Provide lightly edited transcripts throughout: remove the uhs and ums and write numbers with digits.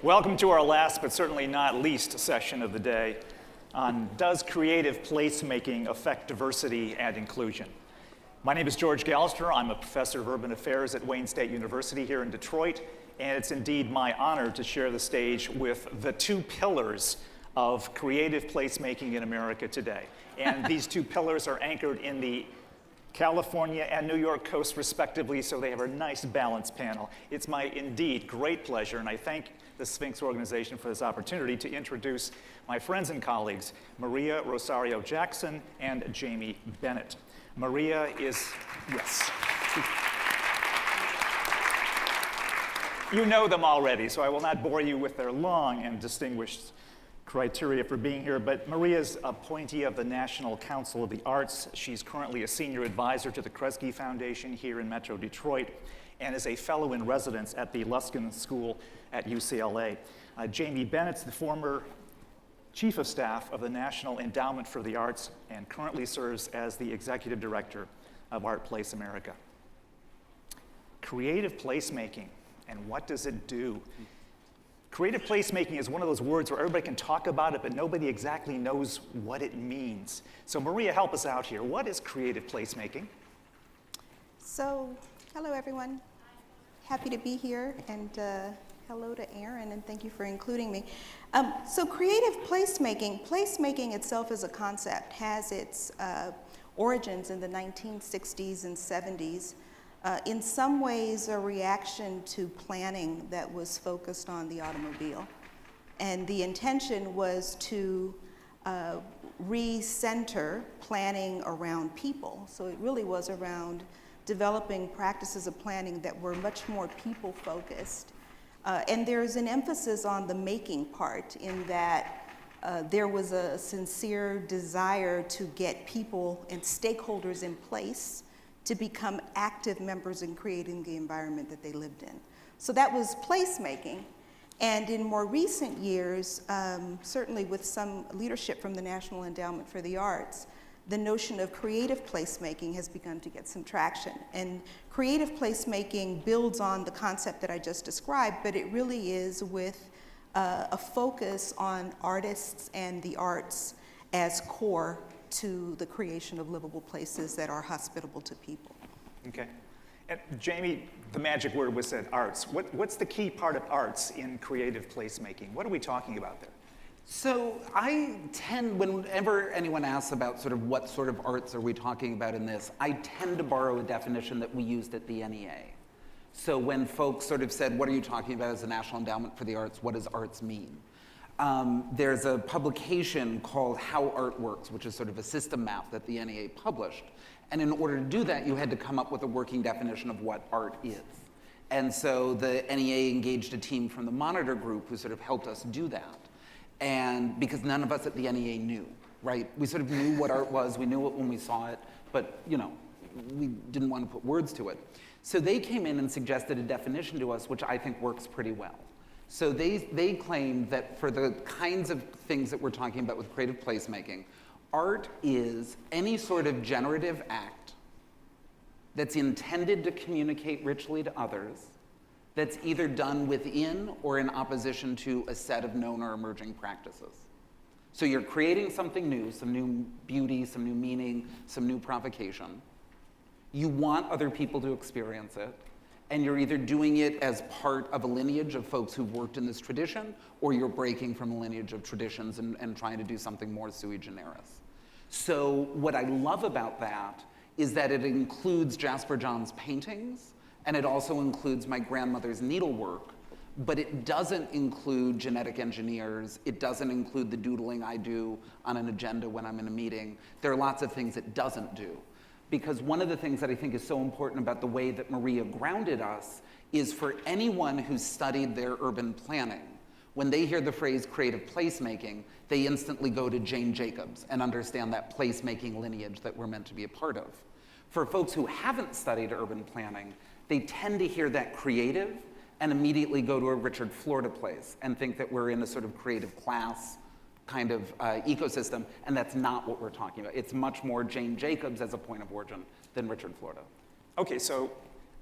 Welcome to our last, but certainly not least, session of the day on Does Creative Placemaking Affect Diversity and Inclusion? My name is Geroge Galster. I'm a professor of urban affairs at Wayne State University here in Detroit, and it's indeed my honor to share the stage with the two pillars of creative placemaking in America today. And these two pillars are anchored in the California and New York coast respectively, so they have a nice balanced panel. It's my indeed great pleasure, and I thank the Sphinx organization for this opportunity to introduce my friends and colleagues, Maria Rosario Jackson and Jamie Bennett. Maria is, yes. You know them already, so I will not bore you with their long and distinguished criteria for being here, but Maria's appointee of the National Council of the Arts. She's currently a senior advisor to the Kresge Foundation here in Metro Detroit and is a fellow in residence at the Luskin School at UCLA. Jamie Bennett's the former chief of staff of the National Endowment for the Arts and currently serves as the executive director of ArtPlace America. Creative placemaking, and what does it do? Creative placemaking is one of those words where everybody can talk about it, but nobody exactly knows what it means. So Maria, help us out here. What is creative placemaking? So, hello everyone. Happy to be here, and hello to Aaron, and thank you for including me. So creative placemaking itself as a concept has its origins in the 1960s and 70s. In some ways, a reaction to planning that was focused on the automobile. And the intention was to recenter planning around people. So it really was around developing practices of planning that were much more people-focused. And there's an emphasis on the making part in that there was a sincere desire to get people and stakeholders in place to become active members in creating the environment that they lived in. So that was placemaking. And in more recent years, certainly with some leadership from the National Endowment for the Arts, the notion of creative placemaking has begun to get some traction. And creative placemaking builds on the concept that I just described, but it really is with a focus on artists and the arts as core to the creation of livable places that are hospitable to people. Okay. And Jamie, the magic word was said, arts. What's the key part of arts in creative placemaking? What are we talking about there? So I tend, whenever anyone asks about sort of what sort of arts are we talking about in this, I tend to borrow a definition that we used at the NEA. So when folks sort of said, what are you talking about as the National Endowment for the Arts? What does arts mean? There's a publication called How Art Works, which is sort of a system map that the NEA published. And in order to do that, you had to come up with a working definition of what art is. And so the NEA engaged a team from the Monitor Group who sort of helped us do that. And because none of us at the NEA knew, right? We sort of knew what art was, we knew it when we saw it, but you know, we didn't want to put words to it. So they came in and suggested a definition to us, which I think works pretty well. So they claim that for the kinds of things that we're talking about with creative placemaking, art is any sort of generative act that's intended to communicate richly to others, that's either done within or in opposition to a set of known or emerging practices. So you're creating something new, some new beauty, some new meaning, some new provocation. You want other people to experience it. And you're either doing it as part of a lineage of folks who've worked in this tradition, or you're breaking from a lineage of traditions and trying to do something more sui generis. So what I love about that is that it includes Jasper John's paintings, and it also includes my grandmother's needlework, but it doesn't include genetic engineers. It doesn't include the doodling I do on an agenda when I'm in a meeting. There are lots of things it doesn't do. Because one of the things that I think is so important about the way that Maria grounded us is for anyone who's studied their urban planning, when they hear the phrase creative placemaking, they instantly go to Jane Jacobs and understand that placemaking lineage that we're meant to be a part of. For folks who haven't studied urban planning, they tend to hear that creative and immediately go to a Richard Florida place and think that we're in a sort of creative class kind of ecosystem, and that's not what we're talking about. It's much more Jane Jacobs as a point of origin than Richard Florida. Okay, so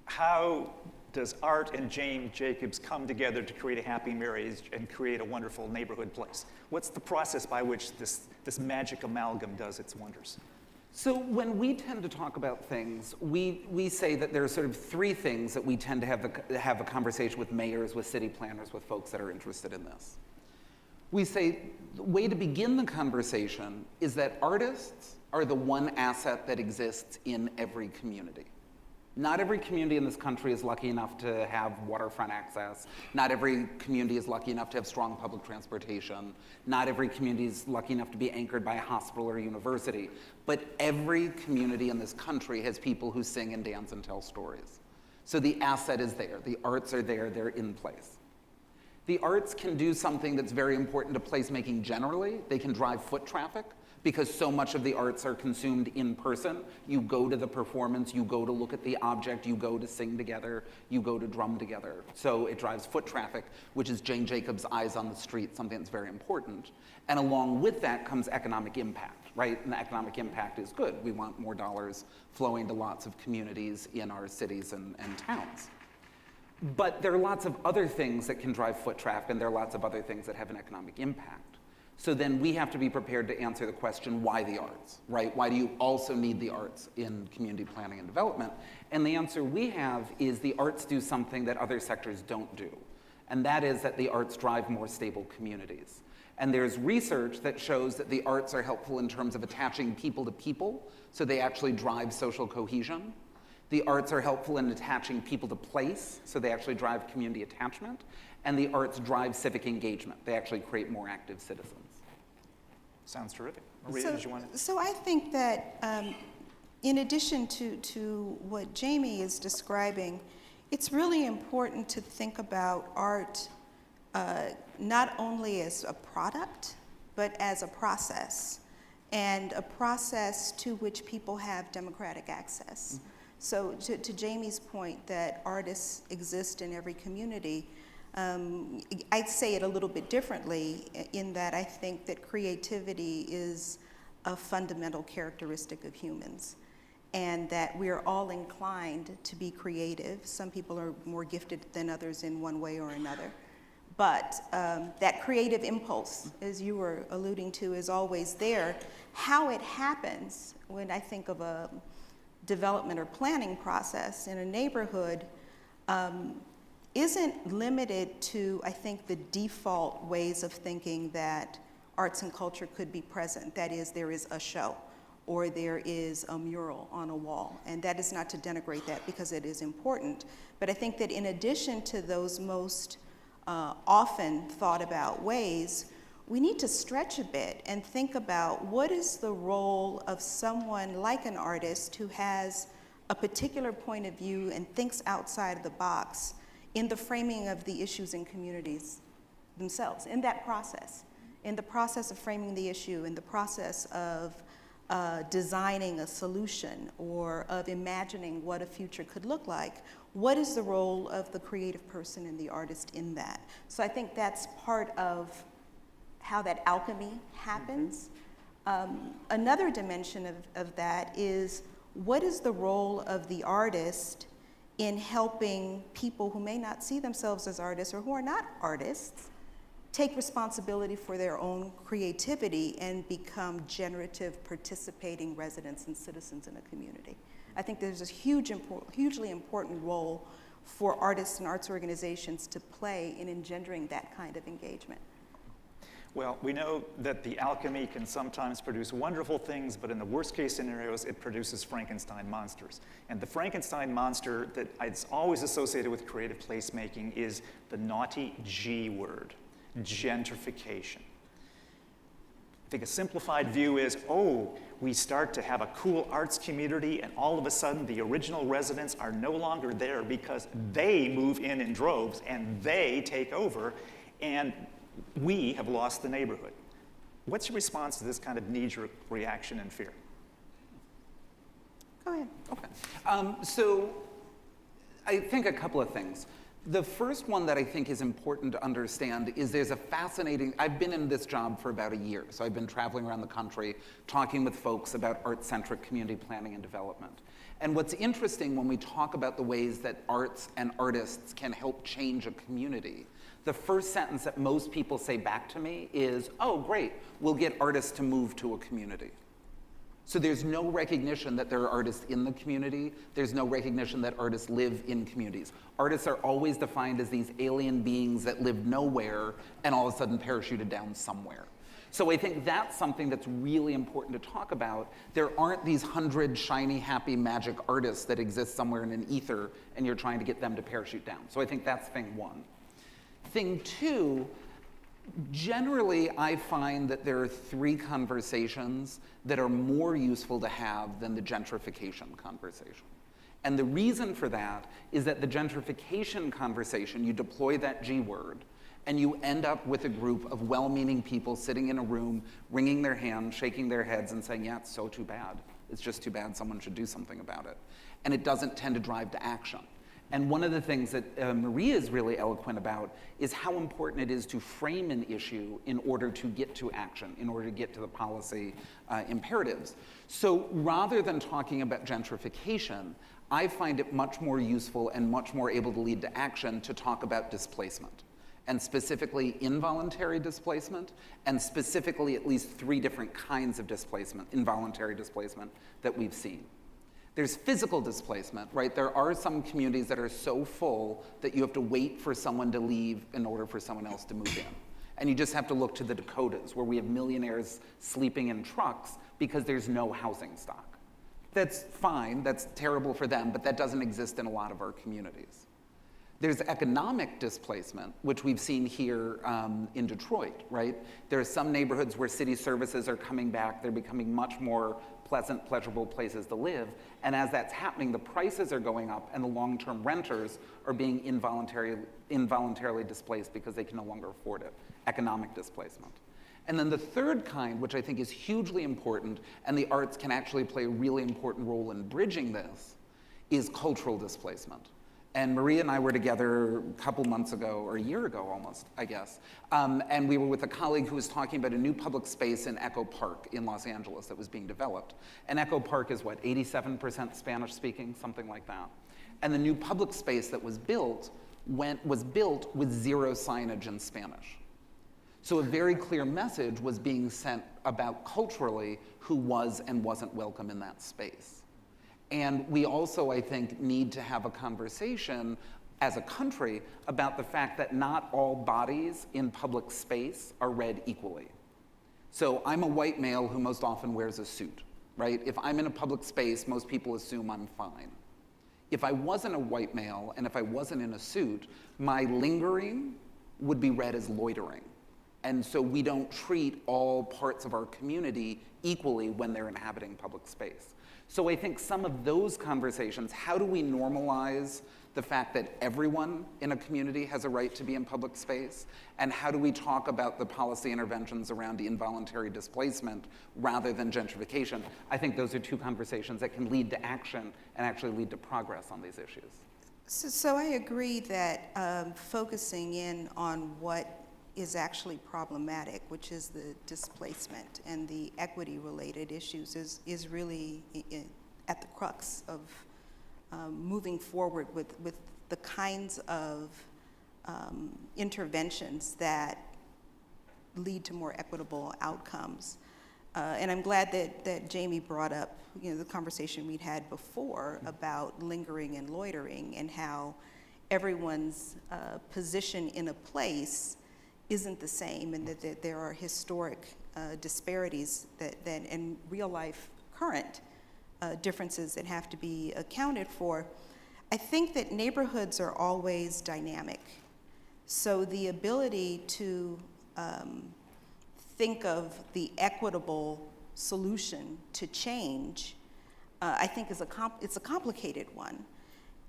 how does Art and Jane Jacobs come together to create a happy marriage and create a wonderful neighborhood place? What's the process by which this magic amalgam does its wonders? So when we tend to talk about things, we say that there are sort of three things that we tend to have a conversation with mayors, with city planners, with folks that are interested in this. We say the way to begin the conversation is that artists are the one asset that exists in every community. Not every community in this country is lucky enough to have waterfront access. Not every community is lucky enough to have strong public transportation. Not every community is lucky enough to be anchored by a hospital or a university. But every community in this country has people who sing and dance and tell stories. So the asset is there. The arts are there. They're in place. The arts can do something that's very important to placemaking generally. They can drive foot traffic, because so much of the arts are consumed in person. You go to the performance, you go to look at the object, you go to sing together, you go to drum together. So it drives foot traffic, which is Jane Jacobs' eyes on the street, something that's very important. And along with that comes economic impact, right? And the economic impact is good. We want more dollars flowing to lots of communities in our cities and towns. But there are lots of other things that can drive foot traffic, and there are lots of other things that have an economic impact. So then we have to be prepared to answer the question, why the arts, right? Why do you also need the arts in community planning and development? And the answer we have is the arts do something that other sectors don't do. And that is that the arts drive more stable communities. And there's research that shows that the arts are helpful in terms of attaching people to people, so they actually drive social cohesion. The arts are helpful in attaching people to place, so they actually drive community attachment. And the arts drive civic engagement. They actually create more active citizens. Sounds terrific. Maria, did you want to? So I think that in addition to what Jamie is describing, it's really important to think about art not only as a product, but as a process, and a process to which people have democratic access. Mm-hmm. So to Jamie's point that artists exist in every community, I'd say it a little bit differently in that I think that creativity is a fundamental characteristic of humans, and that we're all inclined to be creative. Some people are more gifted than others in one way or another. But that creative impulse, as you were alluding to, is always there. How it happens, when I think of a development or planning process in a neighborhood, isn't limited to, I think, the default ways of thinking that arts and culture could be present. That is, there is a show, or there is a mural on a wall. And that is not to denigrate that, because it is important. But I think that in addition to those most often thought about ways, we need to stretch a bit and think about what is the role of someone like an artist who has a particular point of view and thinks outside of the box in the framing of the issues in communities themselves, in that process, in the process of framing the issue, in the process of designing a solution or of imagining what a future could look like. What is the role of the creative person and the artist in that? So I think that's part of how that alchemy happens. Mm-hmm. Another dimension of that is, what is the role of the artist in helping people who may not see themselves as artists or who are not artists take responsibility for their own creativity and become generative, participating residents and citizens in a community? I think there's a hugely important role for artists and arts organizations to play in engendering that kind of engagement. Well, we know that the alchemy can sometimes produce wonderful things, but in the worst case scenarios, it produces Frankenstein monsters. And the Frankenstein monster that is always associated with creative placemaking is the naughty G word, gentrification. I think a simplified view is, we start to have a cool arts community, and all of a sudden the original residents are no longer there because they move in droves and they take over, and we have lost the neighborhood. What's your response to this kind of knee-jerk reaction and fear? Go ahead. Okay. So I think a couple of things. The first one that I think is important to understand is there's a fascinating, I've been in this job for about a year, so I've been traveling around the country talking with folks about art-centric community planning and development. And what's interesting when we talk about the ways that arts and artists can help change a community, the first sentence that most people say back to me is, oh, great, we'll get artists to move to a community. So there's no recognition that there are artists in the community. There's no recognition that artists live in communities. Artists are always defined as these alien beings that live nowhere and all of a sudden parachuted down somewhere. So I think that's something that's really important to talk about. There aren't these 100 shiny, happy, magic artists that exist somewhere in an ether and you're trying to get them to parachute down. So I think that's thing one. Thing two, generally, I find that there are three conversations that are more useful to have than the gentrification conversation. And the reason for that is that the gentrification conversation, you deploy that G word, and you end up with a group of well-meaning people sitting in a room, wringing their hands, shaking their heads, and saying, yeah, it's so too bad. It's just too bad, someone should do something about it. And it doesn't tend to drive to action. And one of the things that Maria is really eloquent about is how important it is to frame an issue in order to get to action, in order to get to the policy imperatives. So rather than talking about gentrification, I find it much more useful and much more able to lead to action to talk about displacement, and specifically involuntary displacement, and specifically at least three different kinds of displacement, involuntary displacement, that we've seen. There's physical displacement, right? There are some communities that are so full that you have to wait for someone to leave in order for someone else to move in. And you just have to look to the Dakotas, where we have millionaires sleeping in trucks because there's no housing stock. That's fine, that's terrible for them, but that doesn't exist in a lot of our communities. There's economic displacement, which we've seen here in Detroit, right? There are some neighborhoods where city services are coming back. They're becoming much more pleasant, pleasurable places to live. And as that's happening, the prices are going up and the long-term renters are being involuntarily displaced because they can no longer afford it, economic displacement. And then the third kind, which I think is hugely important, and the arts can actually play a really important role in bridging this, is cultural displacement. And Maria and I were together a couple months ago, or a year ago almost, I guess. And we were with a colleague who was talking about a new public space in Echo Park in Los Angeles that was being developed. And Echo Park is what, 87% Spanish speaking, something like that. And the new public space that was built was built with zero signage in Spanish. So a very clear message was being sent about culturally who was and wasn't welcome in that space. And we also, I think, need to have a conversation as a country about the fact that not all bodies in public space are read equally. So I'm a white male who most often wears a suit, right? If I'm in a public space, most people assume I'm fine. If I wasn't a white male and if I wasn't in a suit, my lingering would be read as loitering. And so we don't treat all parts of our community equally when they're inhabiting public space. So I think some of those conversations, how do we normalize the fact that everyone in a community has a right to be in public space? And how do we talk about the policy interventions around involuntary displacement rather than gentrification? I think those are two conversations that can lead to action and actually lead to progress on these issues. So I agree that focusing in on what is actually problematic, which is the displacement and the equity-related issues, is really at the crux of moving forward with the kinds of interventions that lead to more equitable outcomes. And I'm glad that Jamie brought up, the conversation we'd had before about lingering and loitering and how everyone's position in a place isn't the same, and that there are historic disparities and real life current differences that have to be accounted for. I think that neighborhoods are always dynamic. So the ability to think of the equitable solution to change, I think it's a complicated one.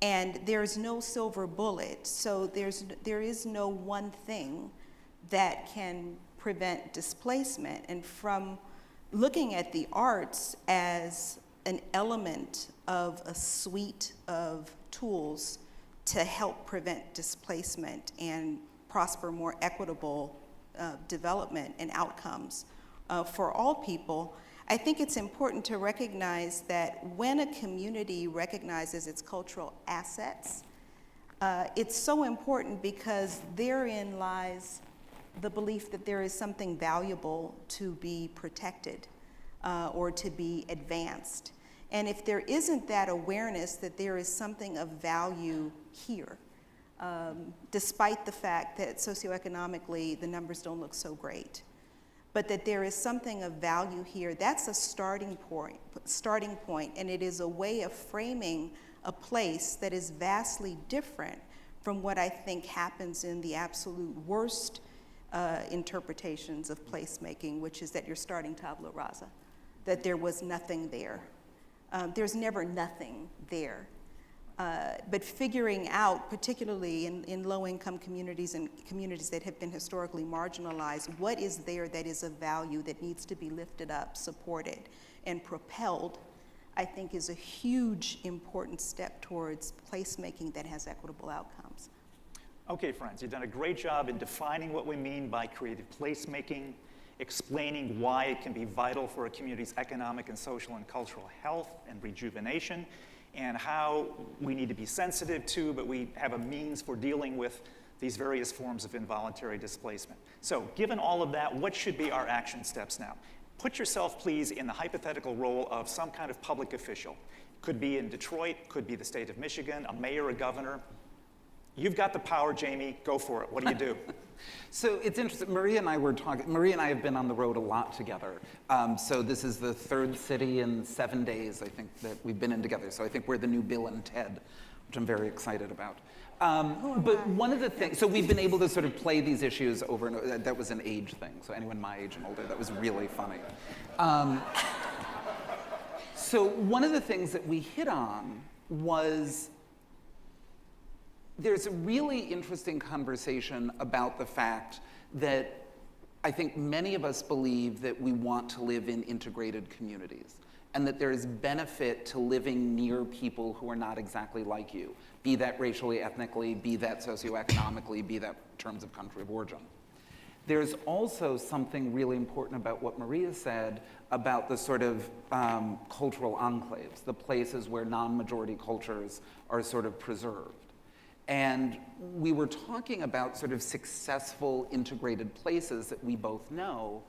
And there's no silver bullet, so there is no one thing that can prevent displacement. And from looking at the arts as an element of a suite of tools to help prevent displacement and prosper more equitable development and outcomes for all people, I think it's important to recognize that when a community recognizes its cultural assets, it's so important because therein lies the belief that there is something valuable to be protected or to be advanced. And if there isn't that awareness that there is something of value here, despite the fact that socioeconomically the numbers don't look so great, but that there is something of value here, that's a starting point, and it is a way of framing a place that is vastly different from what I think happens in the absolute worst interpretations of placemaking, which is that you're starting tabula rasa, that there was nothing there. There's never nothing there. But figuring out, particularly in low-income communities and communities that have been historically marginalized, what is there that is of value that needs to be lifted up, supported, and propelled, I think is a huge, important step towards placemaking that has equitable outcomes. Okay, friends, you've done a great job in defining what we mean by creative placemaking, explaining why it can be vital for a community's economic and social and cultural health and rejuvenation, and how we need to be sensitive to, but we have a means for dealing with these various forms of involuntary displacement. So, given all of that, what should be our action steps now? Put yourself, please, in the hypothetical role of some kind of public official. Could be in Detroit, could be the state of Michigan, a mayor, a governor. You've got the power, Jamie. Go for it. What do you do? So it's interesting. Maria and I were talking. Maria and I have been on the road a lot together. So this is the third city in 7 days, I think, that we've been in together. So I think we're the new Bill and Ted, which I'm very excited about. But one of the things, so we've been able to sort of play these issues over and over. That was an age thing. So anyone my age and older, that was really funny. So one of the things that we hit on was there's a really interesting conversation about the fact that I think many of us believe that we want to live in integrated communities and that there is benefit to living near people who are not exactly like you, be that racially, ethnically, be that socioeconomically, be that in terms of country of origin. There's also something really important about what Maria said about the sort of cultural enclaves, the places where non-majority cultures are sort of preserved. And we were talking about sort of successful integrated places that we both know,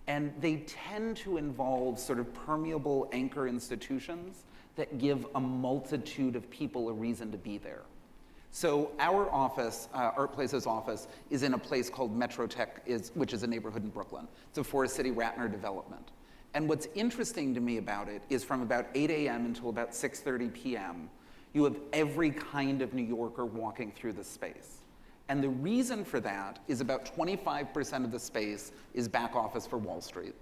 and they tend to involve sort of permeable anchor institutions that give a multitude of people a reason to be there. So our office, ArtPlace's office, is in a place called Metrotech, which is a neighborhood in Brooklyn. It's a Forest City Ratner development. And what's interesting to me about it is from about 8 a.m. until about 6:30 p.m., you have every kind of New Yorker walking through the space. And the reason for that is about 25% of the space is back office for Wall Street.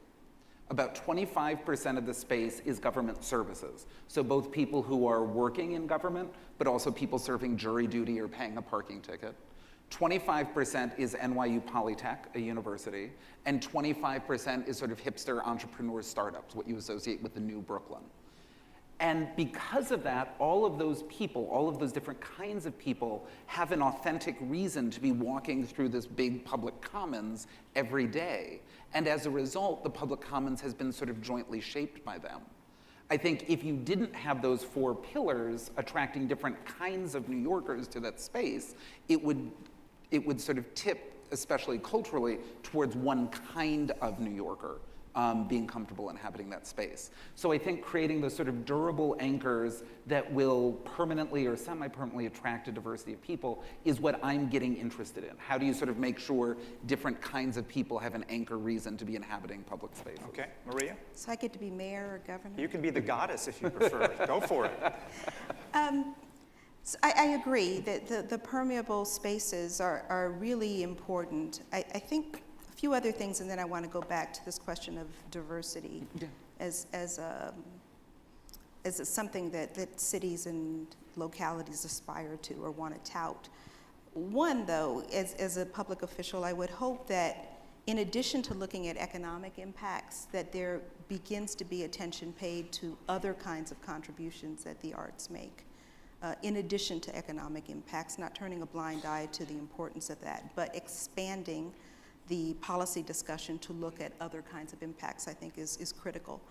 About 25% of the space is government services. So both people who are working in government, but also people serving jury duty or paying a parking ticket. 25% is NYU Polytech, a university, and 25% is sort of hipster entrepreneur startups, what you associate with the new Brooklyn. And because of that, all of those people, all of those different kinds of people have an authentic reason to be walking through this big public commons every day. And as a result, the public commons has been sort of jointly shaped by them. I think if you didn't have those four pillars attracting different kinds of New Yorkers to that space, it would sort of tip, especially culturally, towards one kind of New Yorker. Being comfortable inhabiting that space. So I think creating those sort of durable anchors that will permanently or semi-permanently attract a diversity of people is what I'm getting interested in. How do you sort of make sure different kinds of people have an anchor reason to be inhabiting public spaces? Okay, Maria? So I get to be mayor or governor? You can be the goddess if you prefer. Go for it. So I agree that the permeable spaces are really important. I think few other things, and then I want to go back to this question of diversity as something that cities and localities aspire to or want to tout. One, though, as a public official, I would hope that in addition to looking at economic impacts, that there begins to be attention paid to other kinds of contributions that the arts make. in addition to economic impacts, not turning a blind eye to the importance of that, but expanding the policy discussion to look at other kinds of impacts, I think is critical.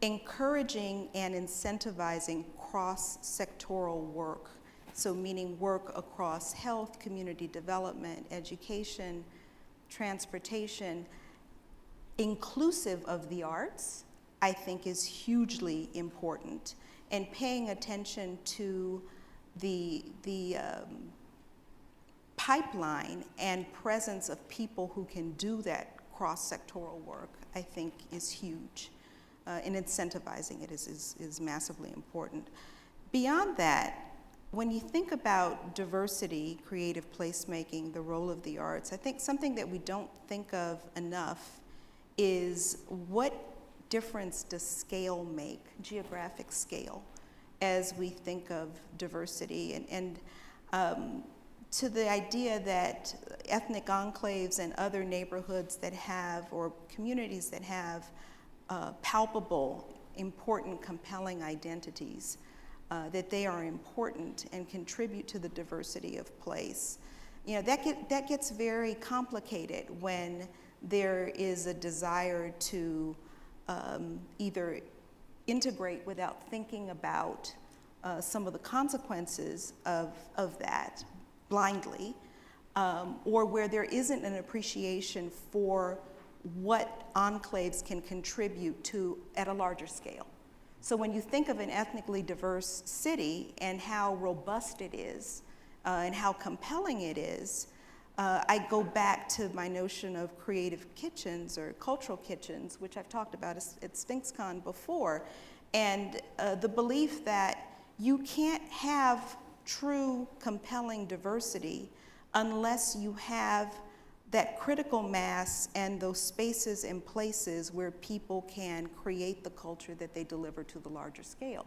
Encouraging and incentivizing cross-sectoral work, so meaning work across health, community development, education, transportation, inclusive of the arts, I think is hugely important. And paying attention to the pipeline and presence of people who can do that cross-sectoral work, I think is huge. And incentivizing it is massively important. Beyond that, when you think about diversity, creative placemaking, the role of the arts, I think something that we don't think of enough is what difference does scale make, geographic scale, as we think of diversity, and to the idea that ethnic enclaves and other neighborhoods that have, or communities that have palpable, important, compelling identities, that they are important and contribute to the diversity of place. You know, that gets very complicated when there is a desire to either integrate without thinking about some of the consequences of that blindly, or where there isn't an appreciation for what enclaves can contribute to at a larger scale. So when you think of an ethnically diverse city and how robust it is and how compelling it is, I go back to my notion of creative kitchens or cultural kitchens, which I've talked about at SphinxCon before, and the belief that you can't have true compelling diversity unless you have that critical mass and those spaces and places where people can create the culture that they deliver to the larger scale.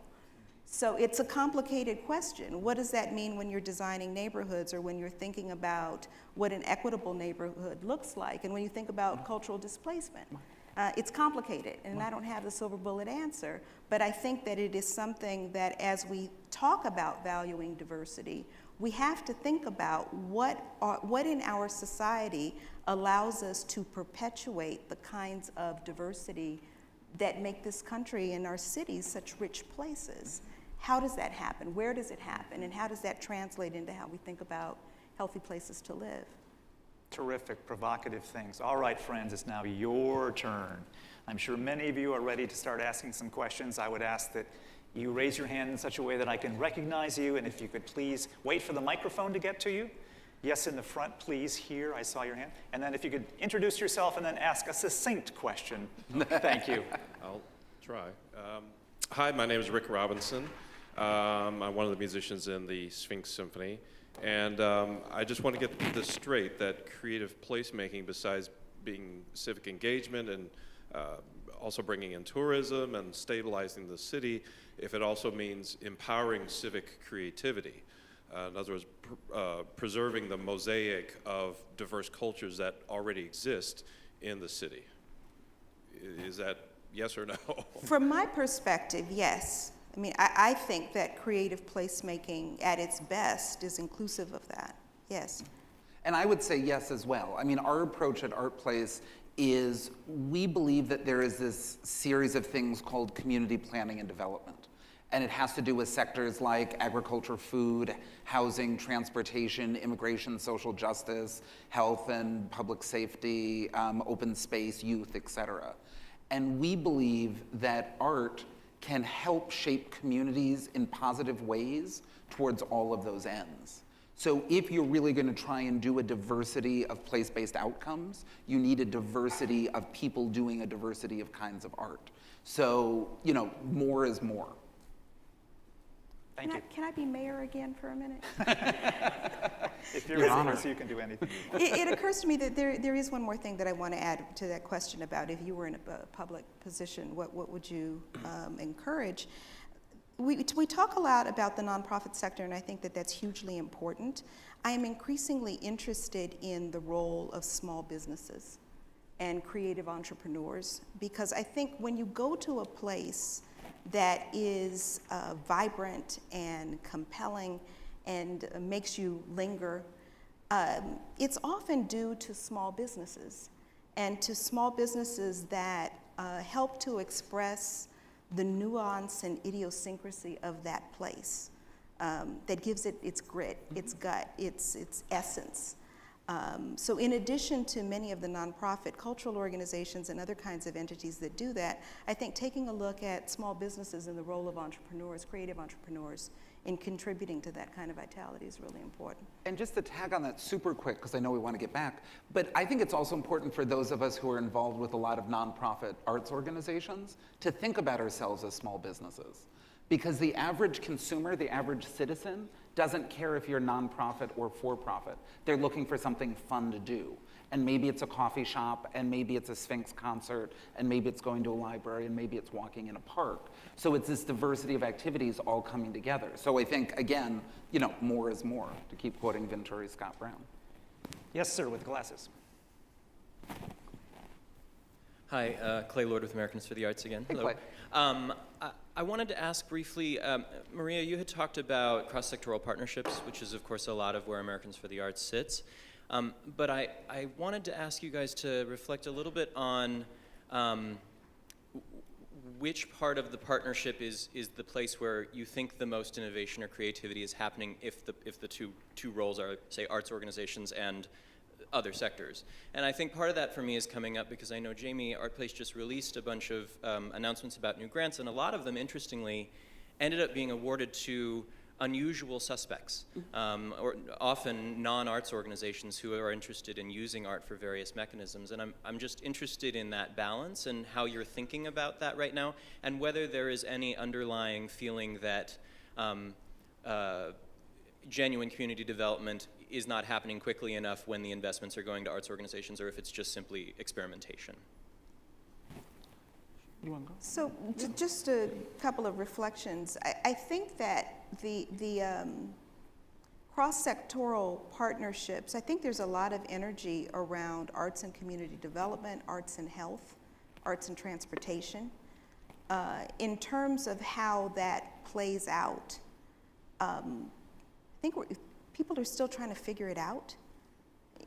So it's a complicated question. What does that mean when you're designing neighborhoods, or when you're thinking about what an equitable neighborhood looks like, and when you think about cultural displacement? It's complicated, and I don't have the silver bullet answer, but I think that it is something that as we talk about valuing diversity, we have to think about what in our society allows us to perpetuate the kinds of diversity that make this country and our cities such rich places. How does that happen? Where does it happen? And how does that translate into how we think about healthy places to live? Terrific, provocative things. All right, friends, it's now your turn. I'm sure many of you are ready to start asking some questions. I would ask that you raise your hand in such a way that I can recognize you, and if you could please wait for the microphone to get to you. Yes, in the front, please, here, I saw your hand. And then if you could introduce yourself and then ask a succinct question. Thank you. I'll try. Hi, my name is Rick Robinson. I'm one of the musicians in the Sphinx Symphony. And I just want to get this straight, that creative placemaking, besides being civic engagement and also bringing in tourism and stabilizing the city, if it also means empowering civic creativity. In other words, preserving the mosaic of diverse cultures that already exist in the city. Is that yes or no? From my perspective, yes. I mean, I think that creative placemaking at its best is inclusive of that, yes. And I would say yes as well. I mean, our approach at ArtPlace is we believe that there is this series of things called community planning and development. And it has to do with sectors like agriculture, food, housing, transportation, immigration, social justice, health and public safety, open space, youth, et cetera. And we believe that art can help shape communities in positive ways towards all of those ends. So if you're really going to try and do a diversity of place-based outcomes, you need a diversity of people doing a diversity of kinds of art. So, you know, more is more. Thank you. Can I be mayor again for a minute? If you're listening, so you can do anything you want. It occurs to me that there is one more thing that I want to add to that question about if you were in a public position, what would you encourage? We talk a lot about the nonprofit sector, and I think that that's hugely important. I am increasingly interested in the role of small businesses and creative entrepreneurs, because I think when you go to a place that is vibrant and compelling and makes you linger, it's often due to small businesses and to small businesses that help to express the nuance and idiosyncrasy of that place, that gives it its grit, its gut, its essence. So in addition to many of the nonprofit cultural organizations and other kinds of entities that do that, I think taking a look at small businesses and the role of entrepreneurs, creative entrepreneurs, in contributing to that kind of vitality is really important. And just to tag on that super quick, because I know we want to get back, but I think it's also important for those of us who are involved with a lot of nonprofit arts organizations to think about ourselves as small businesses. Because the average consumer, the average citizen, doesn't care if you're nonprofit or for-profit. They're looking for something fun to do. And maybe it's a coffee shop, and maybe it's a Sphinx concert, and maybe it's going to a library, and maybe it's walking in a park. So it's this diversity of activities all coming together. So I think, again, more is more, to keep quoting Venturi Scott Brown. Yes, sir, with glasses. Hi, Clay Lord with Americans for the Arts again. Hey, Hello. Clay. I wanted to ask briefly, Maria, you had talked about cross-sectoral partnerships, which is, of course, a lot of where Americans for the Arts sits. But I wanted to ask you guys to reflect a little bit on which part of the partnership is the place where you think the most innovation or creativity is happening if the two roles are, say, arts organizations and other sectors. And I think part of that for me is coming up because I know Jamie, ArtPlace just released a bunch of announcements about new grants, and a lot of them, interestingly, ended up being awarded to unusual suspects, or often non-arts organizations who are interested in using art for various mechanisms. And I'm just interested in that balance and how you're thinking about that right now, and whether there is any underlying feeling that genuine community development is not happening quickly enough when the investments are going to arts organizations, or if it's just simply experimentation. You want to go? So just a couple of reflections. I think that the cross-sectoral partnerships, I think there's a lot of energy around arts and community development, arts and health, arts and transportation. In terms of how that plays out, I think people are still trying to figure it out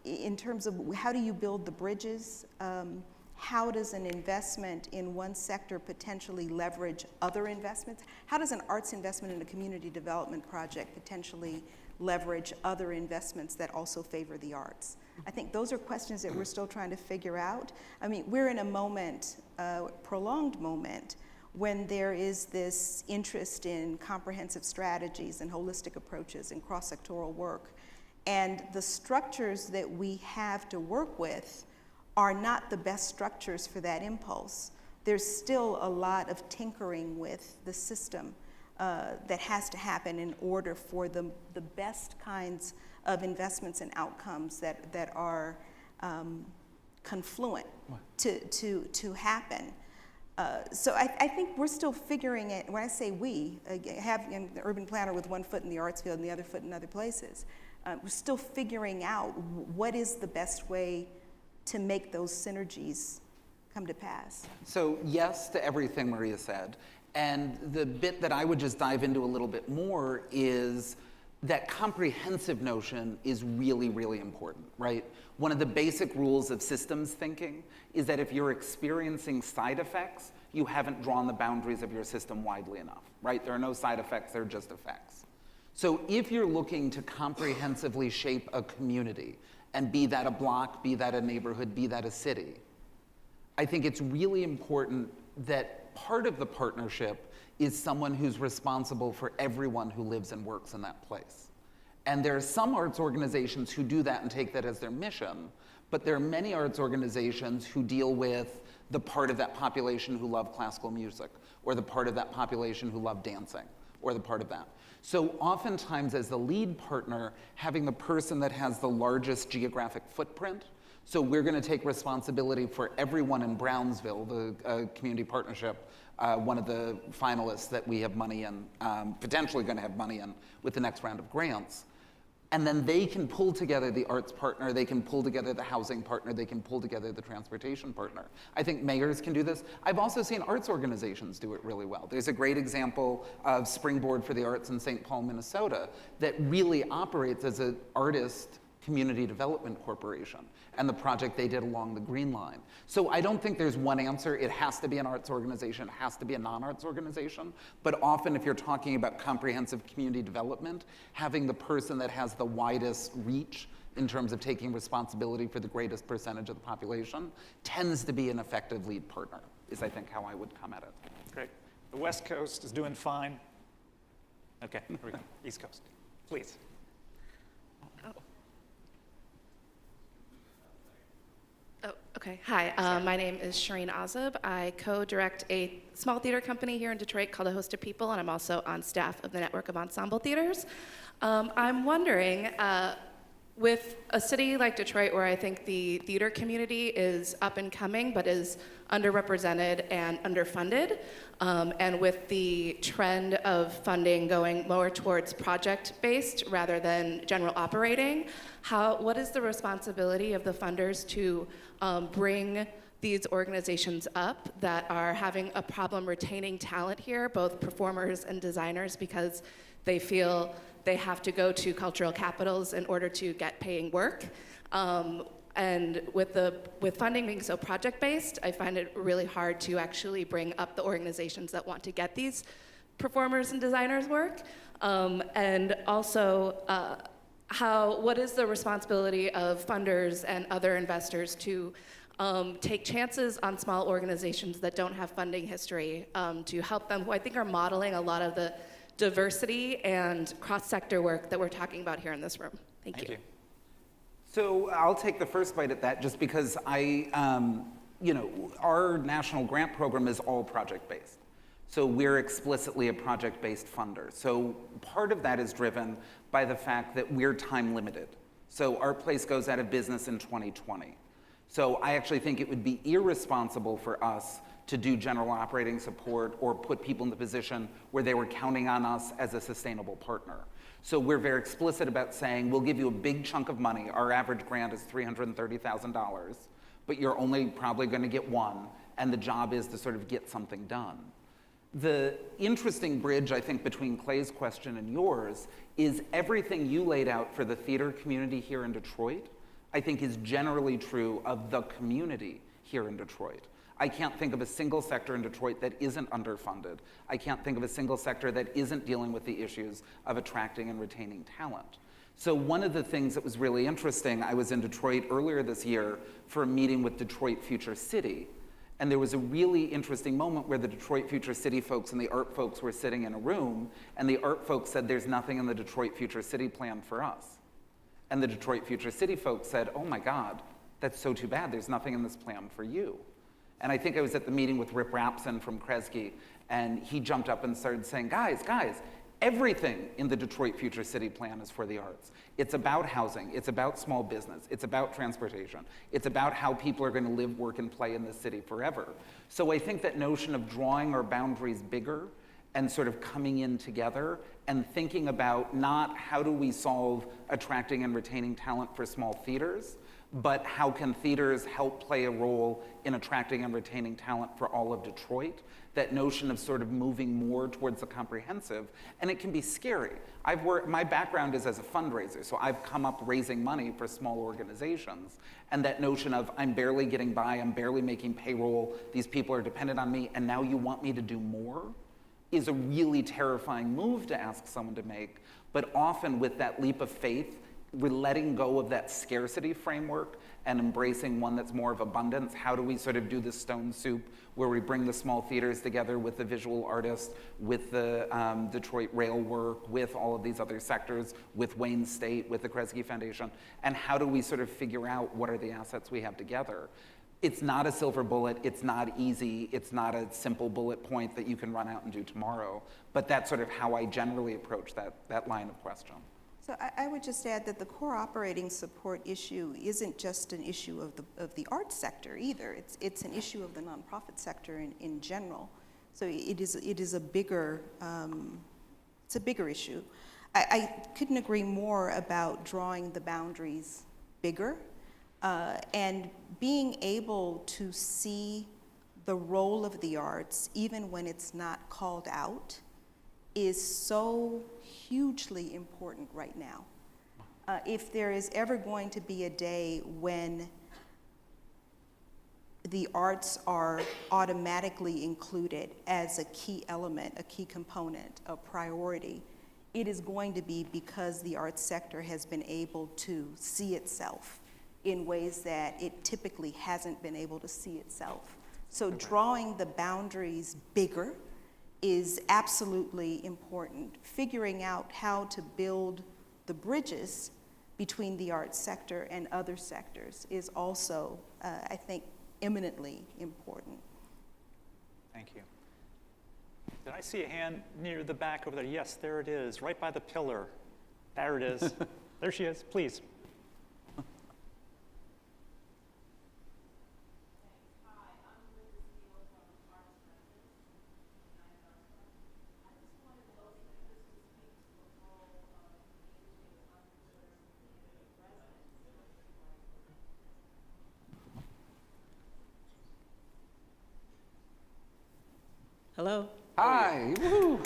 in terms of how do you build the bridges. How does an investment in one sector potentially leverage other investments? How does an arts investment in a community development project potentially leverage other investments that also favor the arts? I think those are questions that we're still trying to figure out. I mean, we're in a moment, prolonged moment, when there is this interest in comprehensive strategies and holistic approaches and cross-sectoral work. And the structures that we have to work with are not the best structures for that impulse. There's still a lot of tinkering with the system that has to happen in order for the best kinds of investments and outcomes that are confluent to happen. So I think we're still figuring it. When I say we, having the urban planner with one foot in the arts field and the other foot in other places, we're still figuring out what is the best way to make those synergies come to pass. So yes to everything Maria said. And the bit that I would just dive into a little bit more is that comprehensive notion is really, really important, right? One of the basic rules of systems thinking is that if you're experiencing side effects, you haven't drawn the boundaries of your system widely enough, right? There are no side effects, they're just effects. So if you're looking to comprehensively shape a community, and be that a block, be that a neighborhood, be that a city, I think it's really important that part of the partnership is someone who's responsible for everyone who lives and works in that place. And there are some arts organizations who do that and take that as their mission, but there are many arts organizations who deal with the part of that population who love classical music, or the part of that population who love dancing, or the part of that. So oftentimes as the lead partner, having the person that has the largest geographic footprint, so we're going to take responsibility for everyone in Brownsville, the community partnership, one of the finalists that we have money in, potentially going to have money in with the next round of grants. And then they can pull together the arts partner, they can pull together the housing partner, they can pull together the transportation partner. I think mayors can do this. I've also seen arts organizations do it really well. There's a great example of Springboard for the Arts in St. Paul, Minnesota, that really operates as an artist community development corporation, and the project they did along the Green Line. So I don't think there's one answer. It has to be an arts organization, it has to be a non-arts organization, but often if you're talking about comprehensive community development, having the person that has the widest reach in terms of taking responsibility for the greatest percentage of the population tends to be an effective lead partner, is I think how I would come at it. Great. The West Coast is doing fine. Okay, here we go. East Coast, please. Oh, okay. Hi, my name is Cherie Nassif. I co-direct a small theater company here in Detroit called A Host of People, and I'm also on staff of the Network of Ensemble Theaters. I'm wondering, with a city like Detroit, where I think the theater community is up and coming, but is underrepresented and underfunded, and with the trend of funding going more towards project-based rather than general operating, what is the responsibility of the funders to bring these organizations up that are having a problem retaining talent here, both performers and designers, because they feel they have to go to cultural capitals in order to get paying work? And with funding being so project-based, I find it really hard to actually bring up the organizations that want to get these performers and designers work. And also, what is the responsibility of funders and other investors to take chances on small organizations that don't have funding history, to help them, who I think are modeling a lot of the diversity and cross-sector work that we're talking about here in this room. Thank you. So I'll take the first bite at that just because our national grant program is all project-based. So we're explicitly a project-based funder. So part of that is driven by the fact that we're time limited. So ArtPlace goes out of business in 2020. So I actually think it would be irresponsible for us to do general operating support or put people in the position where they were counting on us as a sustainable partner. So we're very explicit about saying, we'll give you a big chunk of money. Our average grant is $330,000, but you're only probably going to get one, and the job is to sort of get something done. The interesting bridge, I think, between Clay's question and yours is everything you laid out for the theater community here in Detroit, I think is generally true of the community here in Detroit. I can't think of a single sector in Detroit that isn't underfunded. I can't think of a single sector that isn't dealing with the issues of attracting and retaining talent. So one of the things that was really interesting, I was in Detroit earlier this year for a meeting with Detroit Future City. And there was a really interesting moment where the Detroit Future City folks and the art folks were sitting in a room, and the art folks said, there's nothing in the Detroit Future City plan for us. And the Detroit Future City folks said, oh my God, that's so too bad, there's nothing in this plan for you. And I think I was at the meeting with Rip Rapson from Kresge, and he jumped up and started saying, guys, everything in the Detroit Future City plan is for the arts. It's about housing, it's about small business, it's about transportation, it's about how people are going to live, work, and play in this city forever. So I think that notion of drawing our boundaries bigger and sort of coming in together and thinking about not how do we solve attracting and retaining talent for small theaters, but how can theaters help play a role in attracting and retaining talent for all of Detroit? That notion of sort of moving more towards the comprehensive, and it can be scary. My background is as a fundraiser, so I've come up raising money for small organizations, and that notion of I'm barely getting by, I'm barely making payroll, these people are dependent on me, and now you want me to do more, is a really terrifying move to ask someone to make, but often with that leap of faith, we're letting go of that scarcity framework and embracing one that's more of abundance. How do we sort of do this stone soup where we bring the small theaters together with the visual artists, with the Detroit rail work, with all of these other sectors, with Wayne State, with the Kresge Foundation, and how do we sort of figure out what are the assets we have together? It's not a silver bullet, it's not easy, it's not a simple bullet point that you can run out and do tomorrow, but that's sort of how I generally approach that line of question. So I would just add that the core operating support issue isn't just an issue of the arts sector either. It's an issue of the nonprofit sector in general. So it is a bigger issue. I couldn't agree more about drawing the boundaries bigger and being able to see the role of the arts, even when it's not called out, is so hugely important right now. If there is ever going to be a day when the arts are automatically included as a key element, a key component, a priority, it is going to be because the arts sector has been able to see itself in ways that it typically hasn't been able to see itself. So drawing the boundaries bigger is absolutely important. Figuring out how to build the bridges between the arts sector and other sectors is also, I think, eminently important. Thank you. Did I see a hand near the back over there? Yes, there it is, right by the pillar. There it is. There she is, please. Hello. Hi. Woo.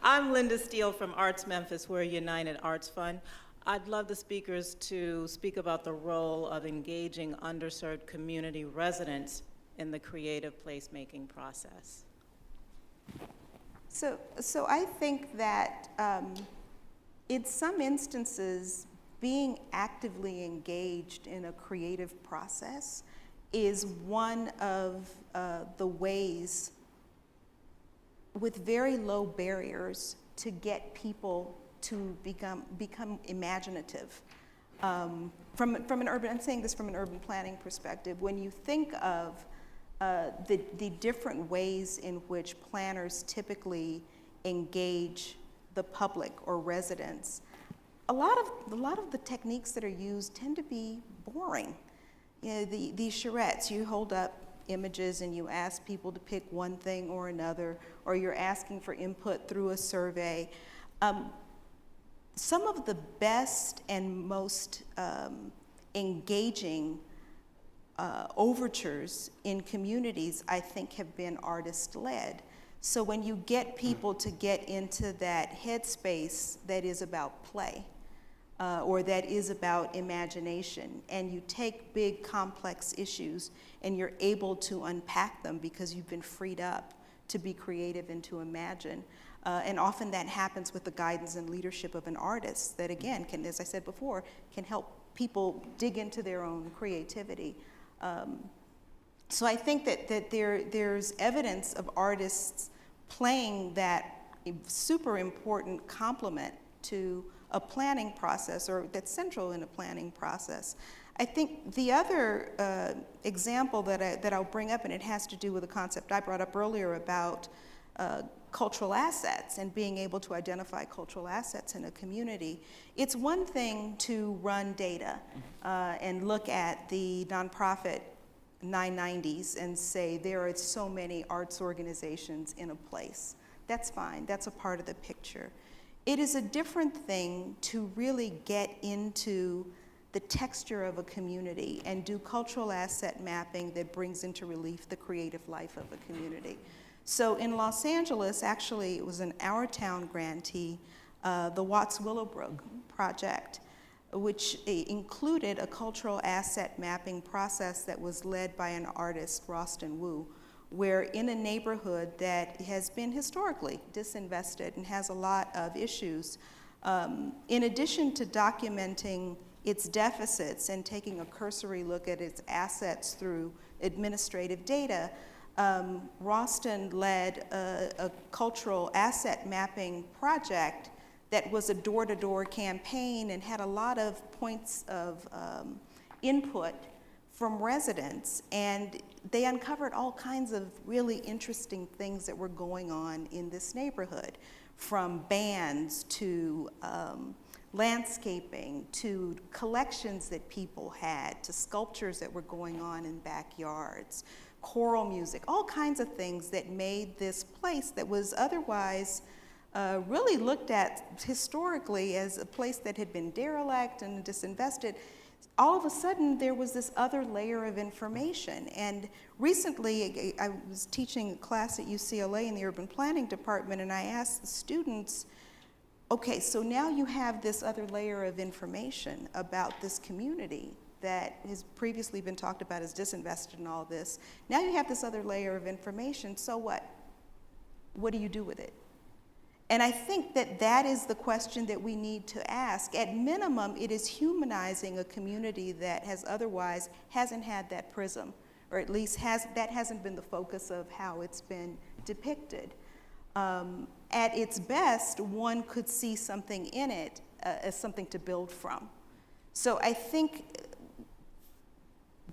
I'm Linda Steele from Arts Memphis. We're a United Arts Fund. I'd love the speakers to speak about the role of engaging underserved community residents in the creative placemaking process. So I think that in some instances, being actively engaged in a creative process is one of the ways with very low barriers to get people to become imaginative. From an urban, I'm saying this from an urban planning perspective, when you think of the different ways in which planners typically engage the public or residents, a lot of the techniques that are used tend to be boring. You know, these charrettes, you hold up images and you ask people to pick one thing or another, or you're asking for input through a survey. Some of the best and most engaging overtures in communities, I think, have been artist-led. So when you get people to get into that headspace that is about play, or that is about imagination, and you take big complex issues and you're able to unpack them because you've been freed up to be creative and to imagine. And often that happens with the guidance and leadership of an artist that, again, can, as I said before, can help people dig into their own creativity. So I think that there's evidence of artists playing that super important complement to a planning process, or that's central in a planning process. I think the other example that I'll bring up, and it has to do with a concept I brought up earlier about cultural assets and being able to identify cultural assets in a community. It's one thing to run data and look at the nonprofit 990s and say there are so many arts organizations in a place. That's fine, that's a part of the picture. It is a different thing to really get into the texture of a community and do cultural asset mapping that brings into relief the creative life of a community. So in Los Angeles, actually, it was an Our Town grantee, the Watts Willowbrook project, which included a cultural asset mapping process that was led by an artist, Roston Wu, where in a neighborhood that has been historically disinvested and has a lot of issues, in addition to documenting its deficits and taking a cursory look at its assets through administrative data, Roston led a cultural asset mapping project that was a door-to-door campaign and had a lot of points of input from residents, and they uncovered all kinds of really interesting things that were going on in this neighborhood, from bands to landscaping to collections that people had to sculptures that were going on in backyards, choral music, all kinds of things that made this place that was otherwise really looked at historically as a place that had been derelict and disinvested, all of a sudden there was this other layer of information. And recently I was teaching a class at UCLA in the urban planning department, and I asked the students, okay, so now you have this other layer of information about this community that has previously been talked about as disinvested in all this. Now you have this other layer of information, so what? What do you do with it? And I think that that is the question that we need to ask. At minimum, it is humanizing a community that has otherwise hasn't had that prism, or at least that hasn't been the focus of how it's been depicted. At its best, one could see something in it as something to build from. So I think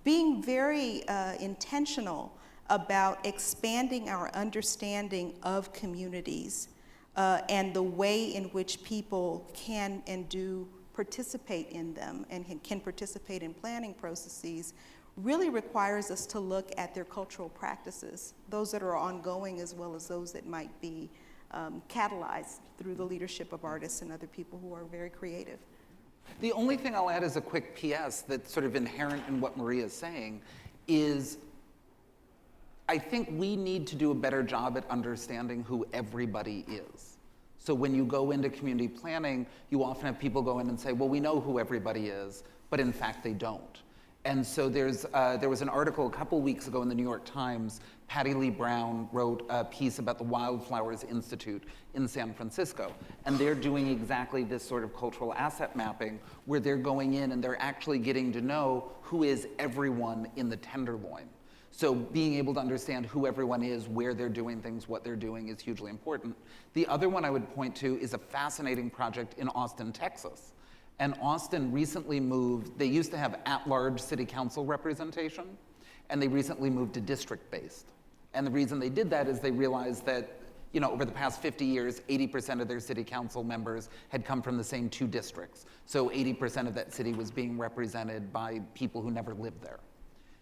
being very intentional about expanding our understanding of communities and the way in which people can and do participate in them and can participate in planning processes really requires us to look at their cultural practices, those that are ongoing as well as those that might be catalyzed through the leadership of artists and other people who are very creative. The only thing I'll add as a quick PS that's sort of inherent in what Maria is saying is I think we need to do a better job at understanding who everybody is. So when you go into community planning, you often have people go in and say, well, we know who everybody is, but in fact they don't. And so there was an article a couple weeks ago in the New York Times. Patty Lee Brown wrote a piece about the Wildflowers Institute in San Francisco. And they're doing exactly this sort of cultural asset mapping where they're going in and they're actually getting to know who is everyone in the Tenderloin. So being able to understand who everyone is, where they're doing things, what they're doing is hugely important. The other one I would point to is a fascinating project in Austin, Texas. And Austin recently moved, they used to have at-large city council representation, and they recently moved to district-based. And the reason they did that is they realized that, over the past 50 years, 80% of their city council members had come from the same 2 districts. So 80% of that city was being represented by people who never lived there.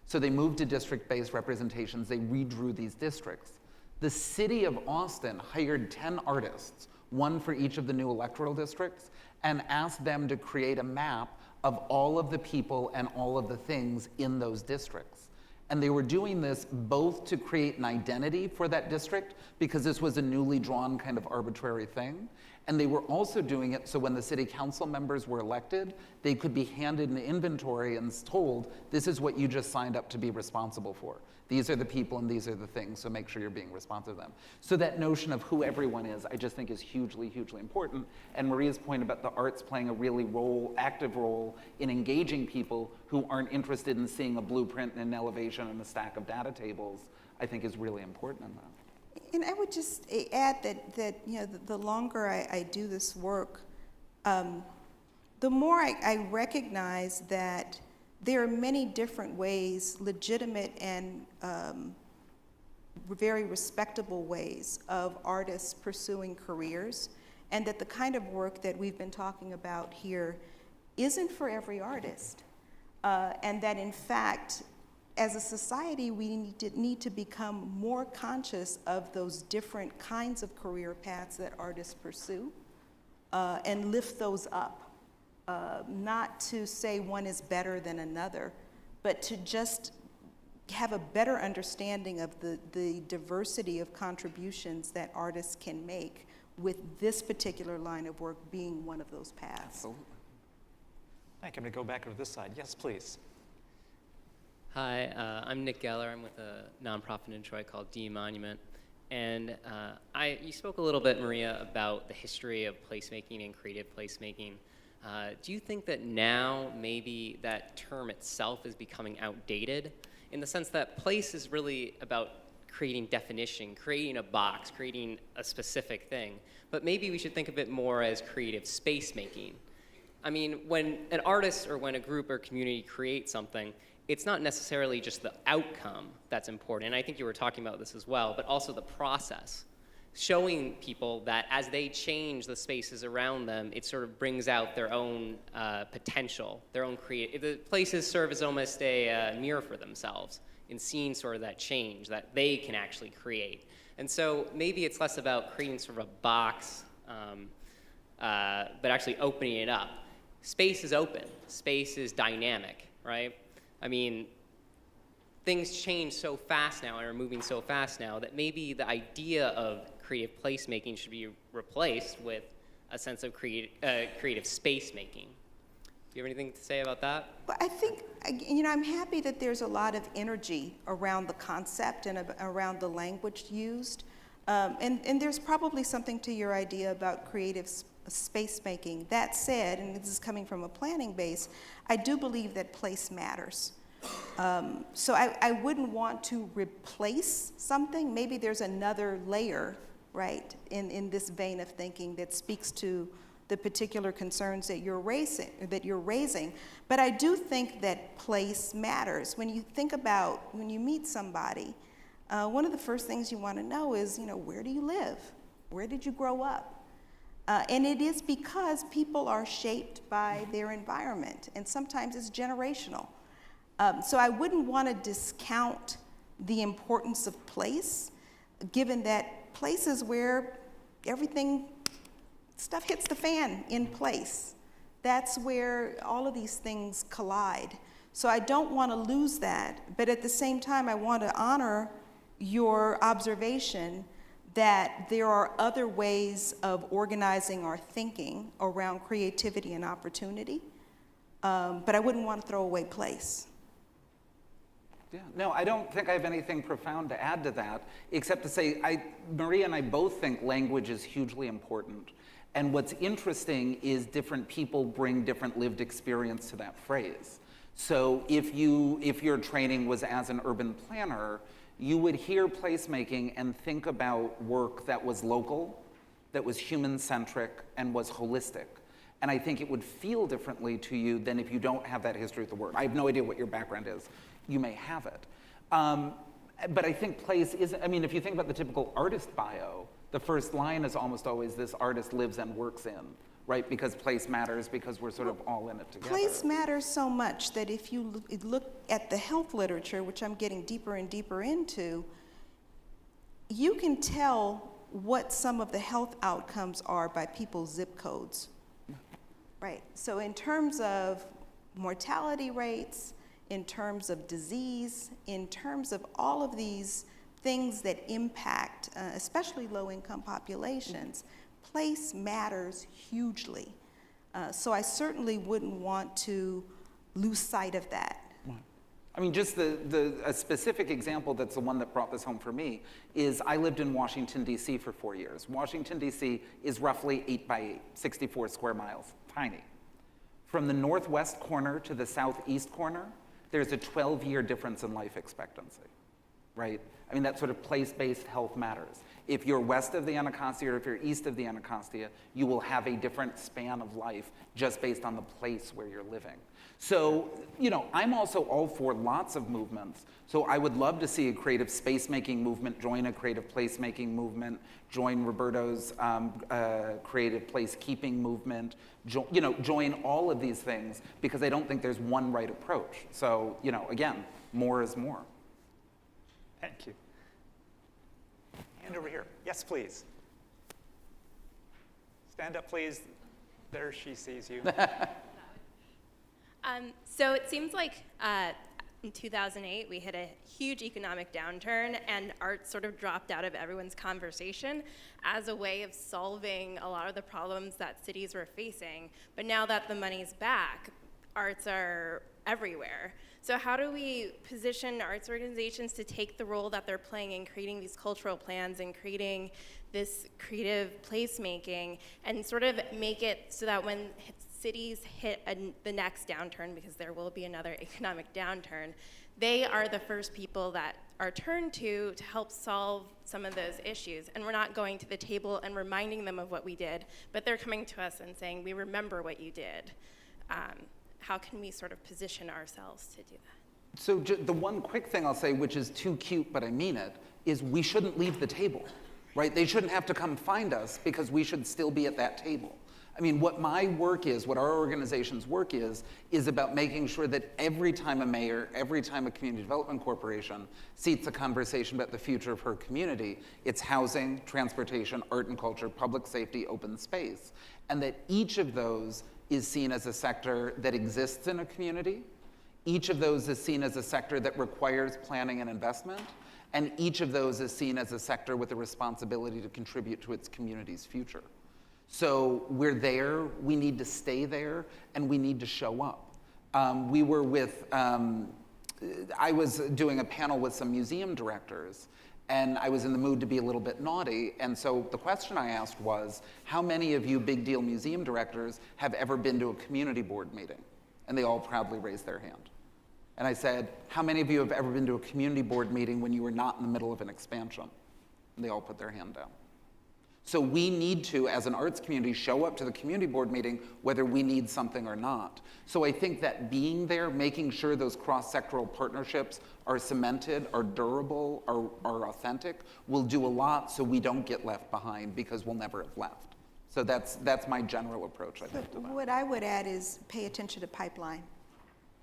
So they moved to district-based representations. They redrew these districts. The city of Austin hired 10 artists, one for each of the new electoral districts, and asked them to create a map of all of the people and all of the things in those districts. And they were doing this both to create an identity for that district, because this was a newly drawn kind of arbitrary thing, and they were also doing it so when the city council members were elected, they could be handed an inventory and told, this is what you just signed up to be responsible for. These are the people and these are the things, so make sure you're being responsive to them. So that notion of who everyone is, I just think is hugely, hugely important. And Maria's point about the arts playing a really active role in engaging people who aren't interested in seeing a blueprint and an elevation and a stack of data tables, I think is really important in that. And I would just add that the longer I do this work, the more I recognize that there are many different ways, legitimate and very respectable ways of artists pursuing careers, and that the kind of work that we've been talking about here isn't for every artist. And that in fact, as a society, we need to become more conscious of those different kinds of career paths that artists pursue and lift those up. Not to say one is better than another, but to just have a better understanding of the diversity of contributions that artists can make, with this particular line of work being one of those paths. Absolutely. Thank you. I'm going to go back over this side. Yes, please. Hi, I'm Nick Geller. I'm with a nonprofit in Detroit called D Monument. And you spoke a little bit, Maria, about the history of placemaking and creative placemaking. Do you think that now maybe that term itself is becoming outdated, in the sense that place is really about creating definition, creating a box, creating a specific thing, but maybe we should think of it more as creative space making? I mean, when an artist or when a group or community creates something, it's not necessarily just the outcome that's important, and I think you were talking about this as well, but also the process. Showing people that as they change the spaces around them, it sort of brings out their own potential, their own creative. The places serve as almost a mirror for themselves in seeing sort of that change that they can actually create. And so maybe it's less about creating sort of a box but actually opening it up. Space is open. Space is dynamic, right? I mean, things change so fast now and are moving so fast now that maybe the idea of creative placemaking should be replaced with a sense of creative space making. Do you have anything to say about that? Well, I think, I'm happy that there's a lot of energy around the concept and around the language used. And there's probably something to your idea about creative space making. That said, and this is coming from a planning base, I do believe that place matters. So I wouldn't want to replace something. Maybe there's another layer, right, in this vein of thinking that speaks to the particular concerns that you're raising. But I do think that place matters. When you think about, when you meet somebody, one of the first things you want to know is, where do you live? Where did you grow up? And it is because people are shaped by their environment, and sometimes it's generational. So I wouldn't want to discount the importance of place, given that place is where stuff hits the fan in place. That's where all of these things collide. So I don't want to lose that, but at the same time, I want to honor your observation that there are other ways of organizing our thinking around creativity and opportunity, but I wouldn't want to throw away place. Yeah, no, I don't think I have anything profound to add to that, except to say, Maria and I both think language is hugely important. And what's interesting is different people bring different lived experience to that phrase. So if your training was as an urban planner, you would hear placemaking and think about work that was local, that was human-centric, and was holistic. And I think it would feel differently to you than if you don't have that history with the word. I have no idea what your background is. You may have it. But I think place is, if you think about the typical artist bio, the first line is almost always this artist lives and works in, right? Because place matters, because we're sort of all in it together. Place matters so much that if you look at the health literature, which I'm getting deeper and deeper into, you can tell what some of the health outcomes are by people's zip codes. Right, so in terms of mortality rates, in terms of disease, in terms of all of these things that impact, especially low-income populations, place matters hugely. So I certainly wouldn't want to lose sight of that. Just a specific example that's the one that brought this home for me is I lived in Washington, D.C. for 4 years. Washington, D.C. is roughly 8 by 8, 64 square miles, tiny. From the northwest corner to the southeast corner, there's a 12-year difference in life expectancy, right? That sort of place-based health matters. If you're west of the Anacostia or if you're east of the Anacostia, you will have a different span of life just based on the place where you're living. So, I'm also all for lots of movements. So I would love to see a creative space-making movement join a creative place-making movement, join Roberto's creative place-keeping movement, join all of these things, because I don't think there's one right approach. So, again, more is more. Thank you. Hand over here. Yes, please. Stand up, please. There she sees you. So it seems like in 2008, we hit a huge economic downturn, and art sort of dropped out of everyone's conversation as a way of solving a lot of the problems that cities were facing. But now that the money's back, arts are everywhere. So how do we position arts organizations to take the role that they're playing in creating these cultural plans and creating this creative placemaking, and sort of make it so that when cities hit the next downturn, because there will be another economic downturn, they are the first people that are turned to help solve some of those issues. And we're not going to the table and reminding them of what we did, but they're coming to us and saying, we remember what you did. How can we sort of position ourselves to do that? So the one quick thing I'll say, which is too cute, but I mean it, is we shouldn't leave the table, right? They shouldn't have to come find us, because we should still be at that table. I mean, what my work is, what our organization's work is about making sure that every time a mayor, every time a community development corporation seats a conversation about the future of her community, it's housing, transportation, art and culture, public safety, open space, and that each of those is seen as a sector that exists in a community. Each of those is seen as a sector that requires planning and investment, and each of those is seen as a sector with a responsibility to contribute to its community's future. So we're there, we need to stay there, and we need to show up. We were with, I was doing a panel with some museum directors, and I was in the mood to be a little bit naughty, and so the question I asked was, how many of you big deal museum directors have ever been to a community board meeting? And they all proudly raised their hand. And I said, how many of you have ever been to a community board meeting when you were not in the middle of an expansion? And they all put their hand down. So we need to, as an arts community, show up to the community board meeting whether we need something or not. So I think that being there, making sure those cross-sectoral partnerships are cemented, are durable, are authentic, will do a lot so we don't get left behind, because we'll never have left. So that's my general approach, I think, to that. What I would add is pay attention to pipeline.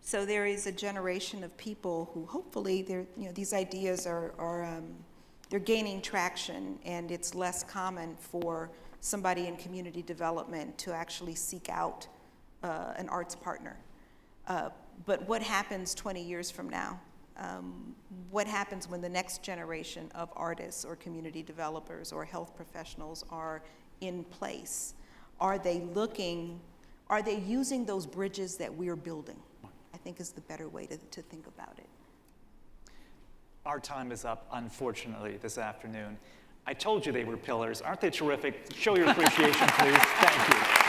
So there is a generation of people who hopefully these ideas they're gaining traction, and it's less common for somebody in community development to actually seek out an arts partner. But what happens 20 years from now? What happens when the next generation of artists or community developers or health professionals are in place? Are they using those bridges that we're building? I think is the better way to think about it. Our time is up, unfortunately, this afternoon. I told you they were pillars. Aren't they terrific? Show your appreciation, please. Thank you.